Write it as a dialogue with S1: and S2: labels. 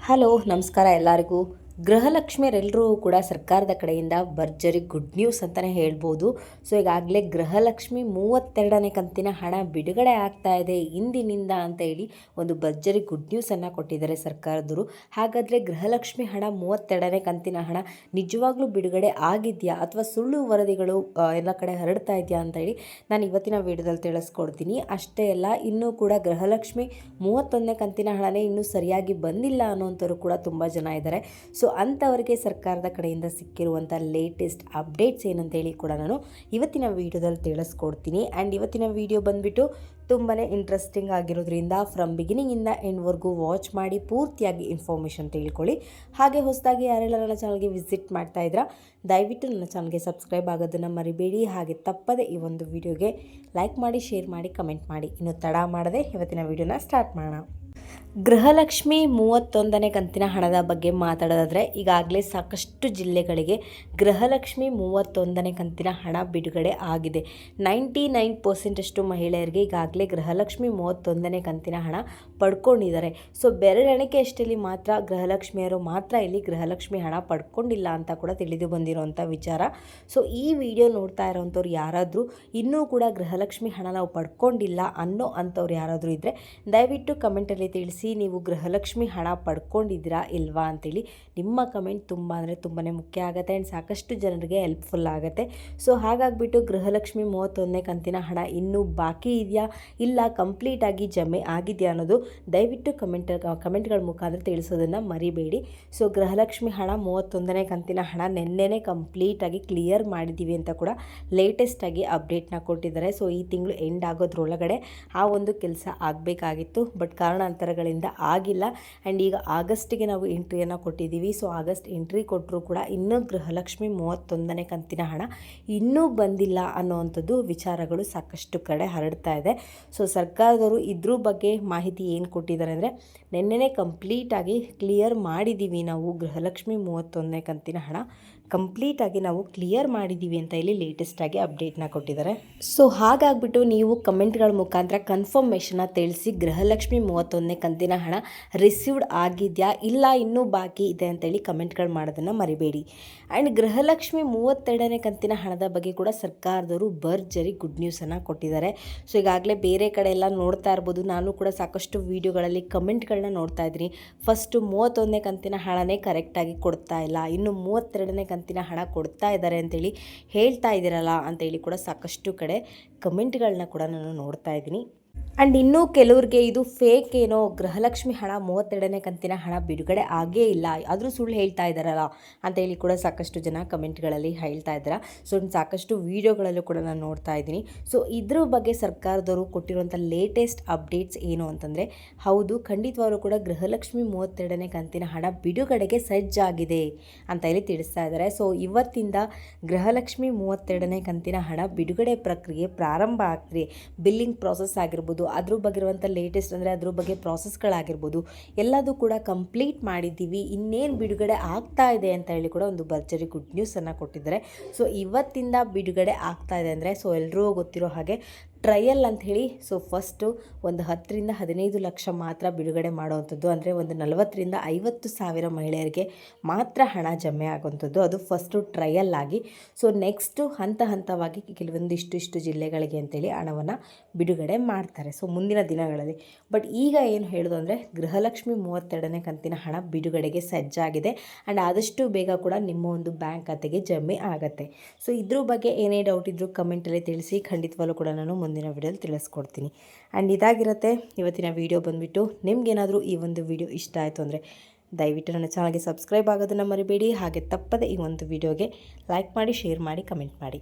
S1: Hello ನಮಸ್ಕಾರ ಎಲ್ಲರಿಗೂ. ಗೃಹಲಕ್ಷ್ಮಿಯರೆಲ್ಲರೂ ಕೂಡ ಸರ್ಕಾರದ ಕಡೆಯಿಂದ ಭರ್ಜರಿ ಗುಡ್ ನ್ಯೂಸ್ ಅಂತಲೇ ಹೇಳ್ಬೋದು. ಸೊ ಈಗಾಗಲೇ ಗೃಹಲಕ್ಷ್ಮಿ 32ನೇ ಕಂತಿನ ಹಣ ಬಿಡುಗಡೆ ಆಗ್ತಾ ಇದೆ ಇಂದಿನಿಂದ ಅಂತ ಹೇಳಿ ಒಂದು ಭರ್ಜರಿ ಗುಡ್ ನ್ಯೂಸನ್ನು ಕೊಟ್ಟಿದ್ದಾರೆ ಸರ್ಕಾರದವರು. ಹಾಗಾದರೆ ಗೃಹಲಕ್ಷ್ಮಿ ಹಣ 32ನೇ ಕಂತಿನ ಹಣ ನಿಜವಾಗ್ಲೂ ಬಿಡುಗಡೆ ಆಗಿದೆಯಾ ಅಥವಾ ಸುಳ್ಳು ವರದಿಗಳು ಎಲ್ಲ ಕಡೆ ಹರಡ್ತಾ ಇದೆಯಾ ಅಂತ ಹೇಳಿ ನಾನು ಇವತ್ತಿನ ವಿಡಿಯೋದಲ್ಲಿ ತಿಳಿಸ್ಕೊಡ್ತೀನಿ. ಅಷ್ಟೇ ಅಲ್ಲ, ಇನ್ನೂ ಕೂಡ ಗೃಹಲಕ್ಷ್ಮಿ 31ನೇ ಕಂತಿನ ಹಣನೇ ಇನ್ನೂ ಸರಿಯಾಗಿ ಬಂದಿಲ್ಲ ಅನ್ನೋಂಥವ್ರು ಕೂಡ ತುಂಬ ಜನ ಇದ್ದಾರೆ. ಸೊ ಅಂಥವರಿಗೆ ಸರ್ಕಾರದ ಕಡೆಯಿಂದ ಸಿಕ್ಕಿರುವಂಥ ಲೇಟೆಸ್ಟ್ ಅಪ್ಡೇಟ್ಸ್ ಏನಂತೇಳಿ ಕೂಡ ನಾನು ಇವತ್ತಿನ ವೀಡಿಯೋದಲ್ಲಿ ತಿಳಿಸ್ಕೊಡ್ತೀನಿ. ಆ್ಯಂಡ್ ಇವತ್ತಿನ ವೀಡಿಯೋ ಬಂದುಬಿಟ್ಟು ತುಂಬಾ ಇಂಟ್ರೆಸ್ಟಿಂಗ್ ಆಗಿರೋದ್ರಿಂದ ಫ್ರಮ್ ಬಿಗಿನಿಂಗಿಂದ ಎಂಡ್ವರೆಗೂ ವಾಚ್ ಮಾಡಿ ಪೂರ್ತಿಯಾಗಿ ಇನ್ಫಾರ್ಮೇಷನ್ ತಿಳ್ಕೊಳ್ಳಿ. ಹಾಗೆ ಹೊಸದಾಗಿ ಯಾರೆಲ್ಲ ನನ್ನ ಚಾನಲ್ಗೆ ವಿಸಿಟ್ ಮಾಡ್ತಾ ಇದ್ದೀರಾ ದಯವಿಟ್ಟು ನನ್ನ ಚಾನಲ್ಗೆ ಸಬ್ಸ್ಕ್ರೈಬ್ ಆಗೋದನ್ನು ಮರಿಬೇಡಿ. ಹಾಗೆ ತಪ್ಪದೆ ಈ ಒಂದು ವಿಡಿಯೋಗೆ ಲೈಕ್ ಮಾಡಿ, ಶೇರ್ ಮಾಡಿ, ಕಮೆಂಟ್ ಮಾಡಿ. ಇನ್ನು ತಡ ಮಾಡದೆ ಇವತ್ತಿನ ವೀಡಿಯೋನ ಸ್ಟಾರ್ಟ್ ಮಾಡೋಣ. ಗೃಹಲಕ್ಷ್ಮಿ 31ನೇ ಕಂತಿನ ಹಣದ ಬಗ್ಗೆ ಮಾತಾಡೋದಾದರೆ ಈಗಾಗಲೇ ಸಾಕಷ್ಟು ಜಿಲ್ಲೆಗಳಿಗೆ ಗೃಹಲಕ್ಷ್ಮಿ 31ನೇ ಕಂತಿನ ಹಣ ಬಿಡುಗಡೆ ಆಗಿದೆ. 99% ಮಹಿಳೆಯರಿಗೆ ಈಗಾಗಲೇ ಗೃಹಲಕ್ಷ್ಮಿ 31ನೇ ಕಂತಿನ ಹಣ ಪಡ್ಕೊಂಡಿದ್ದಾರೆ. ಸೊ ಬೆರಳೆಣಿಕೆಯಷ್ಟರಲ್ಲಿ ಮಾತ್ರ ಗೃಹಲಕ್ಷ್ಮಿಯರು ಮಾತ್ರ ಇಲ್ಲಿ ಗೃಹಲಕ್ಷ್ಮಿ ಹಣ ಪಡ್ಕೊಂಡಿಲ್ಲ ಅಂತ ಕೂಡ ತಿಳಿದು ಬಂದಿರೋವಂಥ ವಿಚಾರ. ಸೊ ಈ ವಿಡಿಯೋ ನೋಡ್ತಾ ಇರೋವಂಥವ್ರು ಯಾರಾದರೂ ಇನ್ನೂ ಕೂಡ ಗೃಹಲಕ್ಷ್ಮಿ ಹಣ ನಾವು ಪಡ್ಕೊಂಡಿಲ್ಲ ಅನ್ನೋ ಅಂಥವ್ರು ಯಾರಾದರೂ ಇದ್ದರೆ ದಯವಿಟ್ಟು ಕಮೆಂಟಲ್ಲಿ ತಿಳಿಸಿ, ನೀವು ಗೃಹಲಕ್ಷ್ಮಿ ಹಣ ಪಡ್ಕೊಂಡಿದ್ದೀರಾ ಇಲ್ವಾ ಅಂತೇಳಿ. ನಿಮ್ಮ ಕಮೆಂಟ್ ತುಂಬ ಅಂದರೆ ತುಂಬಾ ಮುಖ್ಯ ಆಗುತ್ತೆ ಆ್ಯಂಡ್ ಸಾಕಷ್ಟು ಜನರಿಗೆ ಹೆಲ್ಪ್ಫುಲ್ ಆಗುತ್ತೆ. ಸೊ ಹಾಗಾಗಿಬಿಟ್ಟು ಗೃಹಲಕ್ಷ್ಮಿ 31ನೇ ಕಂತಿನ ಹಣ ಇನ್ನೂ ಬಾಕಿ ಇದೆಯಾ ಇಲ್ಲ ಕಂಪ್ಲೀಟಾಗಿ ಜಮೆ ಆಗಿದೆಯಾ ಅನ್ನೋದು ದಯವಿಟ್ಟು ಕಮೆಂಟ್ಗಳ ಮುಖಾಂತರ ತಿಳಿಸೋದನ್ನು ಮರಿಬೇಡಿ. ಸೊ ಗೃಹಲಕ್ಷ್ಮಿ ಹಣ 31ನೇ ಕಂತಿನ ಹಣ ನಿನ್ನೆನೇ ಕಂಪ್ಲೀಟಾಗಿ ಕ್ಲಿಯರ್ ಮಾಡಿದ್ದೀವಿ ಅಂತ ಕೂಡ ಲೇಟೆಸ್ಟಾಗಿ ಅಪ್ಡೇಟ್ನ ಕೊಟ್ಟಿದ್ದಾರೆ. ಸೊ ಈ ತಿಂಗಳು ಎಂಡ್ ಆಗೋದ್ರೊಳಗಡೆ ಆ ಒಂದು ಕೆಲಸ ಆಗಬೇಕಾಗಿತ್ತು, ಬಟ್ ಕಾರಣಾಂತರಗಳಿಂದ ಆಗಿಲ್ಲ. ಆ್ಯಂಡ್ ಈಗ ಆಗಸ್ಟಿಗೆ ನಾವು ಎಂಟ್ರಿಯನ್ನು ಕೊಟ್ಟಿದ್ದೀವಿ. ಸೊ ಆಗಸ್ಟ್ ಎಂಟ್ರಿ ಕೊಟ್ಟರೂ ಕೂಡ ಇನ್ನೂ ಗೃಹಲಕ್ಷ್ಮಿ 31ನೇ ಕಂತಿನ ಹಣ ಇನ್ನೂ ಬಂದಿಲ್ಲ ಅನ್ನೋವಂಥದ್ದು ವಿಚಾರಗಳು ಸಾಕಷ್ಟು ಕಡೆ ಹರಡ್ತಾ ಇದೆ. ಸೊ ಸರ್ಕಾರದವರು ಇದ್ರ ಬಗ್ಗೆ ಮಾಹಿತಿ ಏನು ಕೊಟ್ಟಿದ್ದಾರೆ ಅಂದರೆ ನಿನ್ನೆನೇ ಕಂಪ್ಲೀಟಾಗಿ ಕ್ಲಿಯರ್ ಮಾಡಿದ್ದೀವಿ, ನಾವು ಗೃಹಲಕ್ಷ್ಮಿ 31ನೇ ಕಂತಿನ ಹಣ ಕಂಪ್ಲೀಟಾಗಿ ನಾವು ಕ್ಲಿಯರ್ ಮಾಡಿದ್ದೀವಿ ಅಂತ ಇಲ್ಲಿ ಲೇಟೆಸ್ಟಾಗಿ ಅಪ್ಡೇಟ್ನ ಕೊಟ್ಟಿದ್ದಾರೆ. ಸೊ ಹಾಗಾಗ್ಬಿಟ್ಟು ನೀವು ಕಮೆಂಟ್ಗಳ ಮುಖಾಂತರ ಕನ್ಫರ್ಮೇಷನ್ನ ತಿಳಿಸಿ ಗೃಹಲಕ್ಷ್ಮಿ 31ನೇ ಕಂತಿನ ಹಣ ರಿಸೀವ್ಡ್ ಆಗಿದೆಯಾ ಇಲ್ಲ ಇನ್ನೂ ಬಾಕಿ ಇದೆ ಅಂತೇಳಿ ಕಮೆಂಟ್ಗಳು ಮಾಡೋದನ್ನು ಮರಿಬೇಡಿ. ಆ್ಯಂಡ್ ಗೃಹಲಕ್ಷ್ಮಿ 32ನೇ ಕಂತಿನ ಹಣದ ಬಗ್ಗೆ ಕೂಡ ಸರ್ಕಾರದವರು ಭರ್ಜರಿ ಗುಡ್ ನ್ಯೂಸನ್ನು ಕೊಟ್ಟಿದ್ದಾರೆ. ಸೊ ಈಗಾಗಲೇ ಬೇರೆ ಕಡೆ ಎಲ್ಲ ನೋಡ್ತಾ ಇರ್ಬೋದು, ನಾನು ಕೂಡ ಸಾಕಷ್ಟು ವೀಡಿಯೋಗಳಲ್ಲಿ ಕಮೆಂಟ್ಗಳನ್ನ ನೋಡ್ತಾ ಇದ್ದೀನಿ. ಫಸ್ಟು 31ನೇ ಕಂತಿನ ಹಣನೇ ಕರೆಕ್ಟಾಗಿ ಕೊಡ್ತಾ ಇಲ್ಲ, ಇನ್ನು 32ನೇ ಕಂತಿನ ಹಣ ಕೊಡ್ತಾ ಇದ್ದಾರೆ ಅಂತೇಳಿ ಹೇಳ್ತಾ ಇದ್ದೀರಲ್ಲ ಅಂತೇಳಿ ಕೂಡ ಸಾಕಷ್ಟು ಕಡೆ ಕಮೆಂಟ್ಗಳನ್ನ ಕೂಡ ನಾನು ನೋಡ್ತಾ ಇದ್ದೀನಿ. ಆ್ಯಂಡ್ ಇನ್ನೂ ಕೆಲವ್ರಿಗೆ ಇದು ಫೇಕ್ ಏನೋ, ಗೃಹಲಕ್ಷ್ಮಿ ಹಣ 32ನೇ ಕಂತಿನ ಹಣ ಬಿಡುಗಡೆ ಆಗೇ ಇಲ್ಲ, ಆದರೂ ಸುಳ್ಳು ಹೇಳ್ತಾ ಇದ್ದಾರಲ್ಲ ಅಂತೇಳಿ ಕೂಡ ಸಾಕಷ್ಟು ಜನ ಕಮೆಂಟ್ಗಳಲ್ಲಿ ಹೇಳ್ತಾ ಇದ್ದಾರೆ. ಸೊ ಸಾಕಷ್ಟು ವೀಡಿಯೋಗಳಲ್ಲೂ ಕೂಡ ನಾನು ನೋಡ್ತಾ ಇದ್ದೀನಿ. ಸೊ ಇದ್ರ ಬಗ್ಗೆ ಸರ್ಕಾರದವರು ಕೊಟ್ಟಿರುವಂಥ ಲೇಟೆಸ್ಟ್ ಅಪ್ಡೇಟ್ಸ್ ಏನು ಅಂತಂದರೆ, ಹೌದು ಖಂಡಿತವಾಗ್ಲೂ ಕೂಡ ಗೃಹಲಕ್ಷ್ಮಿ 32ನೇ ಕಂತಿನ ಹಣ ಬಿಡುಗಡೆಗೆ ಸಜ್ಜಾಗಿದೆ ಅಂತ ಹೇಳಿ ತಿಳಿಸ್ತಾ ಇದ್ದಾರೆ. ಸೊ ಇವತ್ತಿಂದ ಗೃಹಲಕ್ಷ್ಮಿ 32ನೇ ಕಂತಿನ ಹಣ ಬಿಡುಗಡೆ ಪ್ರಕ್ರಿಯೆ ಪ್ರಾರಂಭ ಆಗ್ತಿದೆ. ಬಿಲ್ಲಿಂಗ್ ಪ್ರಾಸೆಸ್ ಆಗಿರ್ಬೋದು, ಅದ್ರ ಬಗ್ಗೆ ಇರುವಂಥ ಲೇಟೆಸ್ಟ್ ಅಂದರೆ ಅದ್ರ ಬಗ್ಗೆ ಪ್ರಾಸೆಸ್ಗಳಾಗಿರ್ಬೋದು ಎಲ್ಲದೂ ಕೂಡ ಕಂಪ್ಲೀಟ್ ಮಾಡಿದ್ದೀವಿ, ಇನ್ನೇನು ಬಿಡುಗಡೆ ಆಗ್ತಾ ಇದೆ ಅಂತ ಹೇಳಿ ಕೂಡ ಒಂದು ಭರ್ಜರಿ ಗುಡ್ ನ್ಯೂಸನ್ನು ಕೊಟ್ಟಿದ್ದಾರೆ. ಸೊ ಇವತ್ತಿಂದ ಬಿಡುಗಡೆ ಆಗ್ತಾ ಇದೆ ಅಂದರೆ, ಸೊ ಎಲ್ಲರೂ ಗೊತ್ತಿರೋ ಹಾಗೆ ಟ್ರಯಲ್ ಅಂತ ಹೇಳಿ, ಸೊ ಫಸ್ಟು ಒಂದು 10ರಿಂದ 15 ಲಕ್ಷ ಮಾತ್ರ ಬಿಡುಗಡೆ ಮಾಡುವಂಥದ್ದು, ಅಂದರೆ ಒಂದು 40ರಿಂದ 50 ಸಾವಿರ ಮಹಿಳೆಯರಿಗೆ ಮಾತ್ರ ಹಣ ಜಮೆ ಆಗುವಂಥದ್ದು, ಅದು ಫಸ್ಟು ಟ್ರಯಲ್ ಆಗಿ. ಸೊ ನೆಕ್ಸ್ಟು ಹಂತವಾಗಿ ಕೆಲವೊಂದಿಷ್ಟು ಜಿಲ್ಲೆಗಳಿಗೆ ಅಂತೇಳಿ ಹಣವನ್ನು ಬಿಡುಗಡೆ ಮಾಡ್ತಾರೆ ಸೊ ಮುಂದಿನ ದಿನಗಳಲ್ಲಿ. ಬಟ್ ಈಗ ಏನು ಹೇಳೋದು ಅಂದರೆ ಗೃಹಲಕ್ಷ್ಮಿ 32ನೇ ಕಂತಿನ ಹಣ ಬಿಡುಗಡೆಗೆ ಸಜ್ಜಾಗಿದೆ ಆ್ಯಂಡ್ ಆದಷ್ಟು ಬೇಗ ಕೂಡ ನಿಮ್ಮ ಒಂದು ಬ್ಯಾಂಕ್ ಖಾತೆಗೆ ಜಮೆ ಆಗುತ್ತೆ. ಸೊ ಇದ್ರ ಬಗ್ಗೆ ಏನೇ ಡೌಟ್ ಇದ್ದರೂ ಕಮೆಂಟಲ್ಲಿ ತಿಳಿಸಿ, ಖಂಡಿತವಾಗ್ಲೂ ಕೂಡ ನಾನು ಮುಂದಿನ ವಿಡಿಯೋದಲ್ಲಿ ತಿಳಿಸ್ಕೊಡ್ತೀನಿ. ಆ್ಯಂಡ್ ಇದಾಗಿರುತ್ತೆ ಇವತ್ತಿನ ವಿಡಿಯೋ ಬಂದುಬಿಟ್ಟು. ನಿಮ್ಗೇನಾದರೂ ಈ ಒಂದು ವಿಡಿಯೋ ಇಷ್ಟ ಆಯಿತು ಅಂದರೆ ದಯವಿಟ್ಟು ನನ್ನ ಚಾನಲ್ಗೆ ಸಬ್ಸ್ಕ್ರೈಬ್ ಆಗೋದನ್ನು ಮರಿಬೇಡಿ. ಹಾಗೆ ತಪ್ಪದೆ ಈ ಒಂದು ವಿಡಿಯೋಗೆ ಲೈಕ್ ಮಾಡಿ, ಶೇರ್ ಮಾಡಿ, ಕಮೆಂಟ್ ಮಾಡಿ.